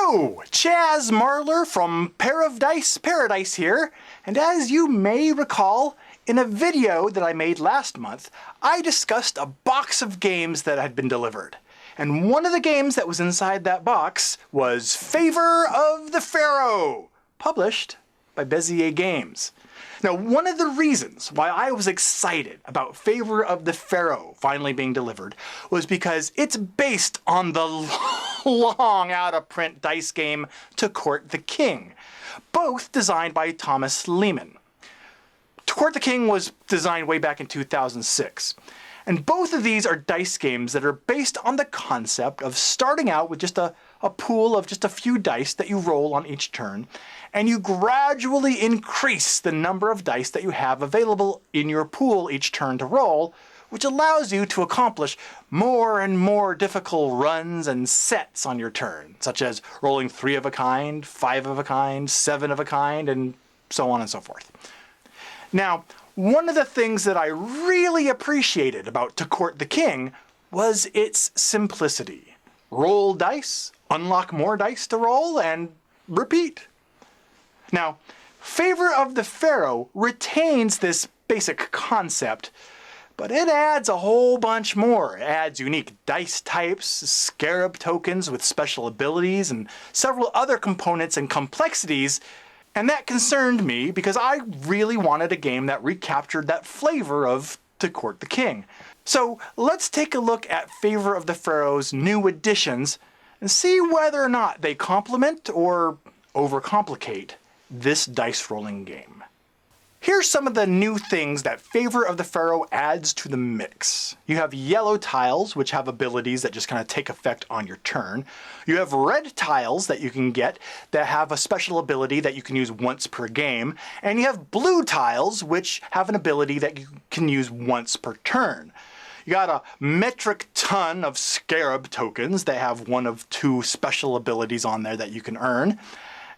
Hello, Chaz Marler from Pair of Dice Paradise here, and as you may recall, in a video that I made last month, I discussed a box of games that had been delivered. And one of the games that was inside that box was Favor of the Pharaoh, published by Bezier Games. Now, one of the reasons why I was excited about Favor of the Pharaoh finally being delivered was because it's based on the long out-of-print dice game To Court the King, both designed by Thomas Lehman. To Court the King was designed way back in 2006. And both of these are dice games that are based on the concept of starting out with just a pool of just a few dice that you roll on each turn, and you gradually increase the number of dice that you have available in your pool each turn to roll, which allows you to accomplish more and more difficult runs and sets on your turn, such as rolling 3 of a kind, 5 of a kind, 7 of a kind, and so on and so forth. Now, one of the things that I really appreciated about To Court the King was its simplicity. Roll dice, unlock more dice to roll, and repeat. Now, Favor of the Pharaoh retains this basic concept, but it adds a whole bunch more. It adds unique dice types, scarab tokens with special abilities, and several other components and complexities. And that concerned me because I really wanted a game that recaptured that flavor of To Court the King. So let's take a look at Favor of the Pharaoh's new additions and see whether or not they complement or overcomplicate this dice rolling game. Here's some of the new things that Favor of the Pharaoh adds to the mix. You have yellow tiles, which have abilities that just kind of take effect on your turn. You have red tiles that you can get that have a special ability that you can use once per game. And you have blue tiles, which have an ability that you can use once per turn. You got a metric ton of scarab tokens that have one of 2 special abilities on there that you can earn.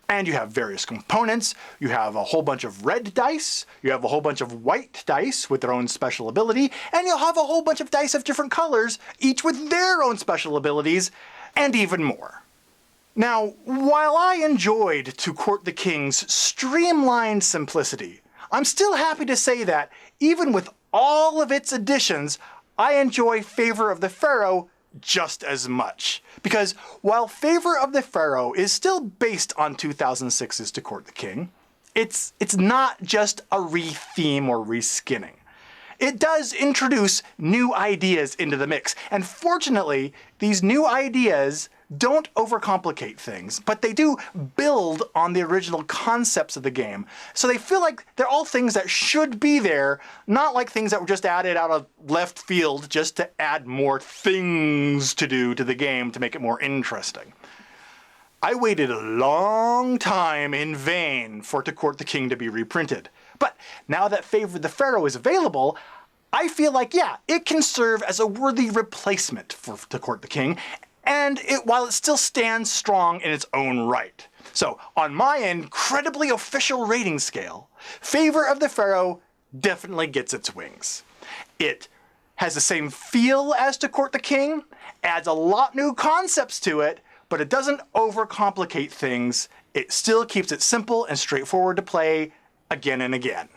And you have various components. You have a whole bunch of red dice, you have a whole bunch of white dice with their own special ability, and you'll have a whole bunch of dice of different colors, each with their own special abilities, and even more. Now, while I enjoyed To Court the King's streamlined simplicity, I'm still happy to say that, even with all of its additions, I enjoy Favor of the Pharaoh just as much. Because while Favor of the Pharaoh is still based on 2006's To Court the King, it's not just a re-theme or reskinning. It does introduce new ideas into the mix, and fortunately, these new ideas don't overcomplicate things, but they do build on the original concepts of the game. So they feel like they're all things that should be there, not like things that were just added out of left field just to add more things to do to the game to make it more interesting. I waited a long time in vain for To Court the King to be reprinted. But now that Favor of the Pharaoh is available, I feel like, yeah, it can serve as a worthy replacement for To Court the King, and while it still stands strong in its own right. So, on my incredibly official rating scale, Favor of the Pharaoh definitely gets its wings. It has the same feel as To Court the King, adds a lot new concepts to it, but it doesn't overcomplicate things. It still keeps it simple and straightforward to play again and again.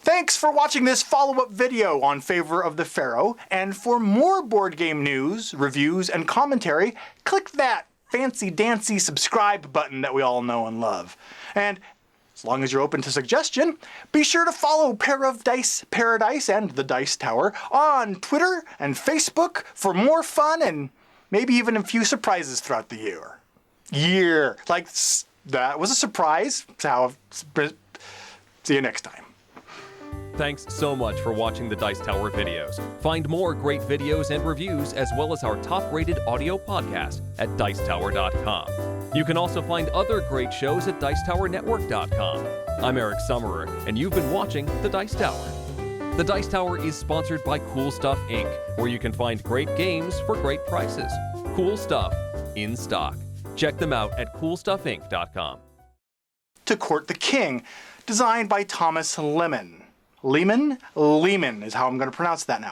Thanks for watching this follow-up video on Favor of the Pharaoh, and for more board game news, reviews, and commentary, click that fancy-dancy subscribe button that we all know and love. And as long as you're open to suggestion, be sure to follow Pair of Dice Paradise and The Dice Tower on Twitter and Facebook for more fun and maybe even a few surprises throughout the year. Like, that was a surprise. See you next time. Thanks so much for watching the Dice Tower videos. Find more great videos and reviews, as well as our top-rated audio podcast at Dicetower.com. You can also find other great shows at Dicetowernetwork.com. I'm Eric Summerer, and you've been watching The Dice Tower. The Dice Tower is sponsored by Cool Stuff Inc., where you can find great games for great prices. Cool stuff in stock. Check them out at CoolStuffInc.com. To Court the King, designed by Thomas Lehman. Lehman is how I'm going to pronounce that now.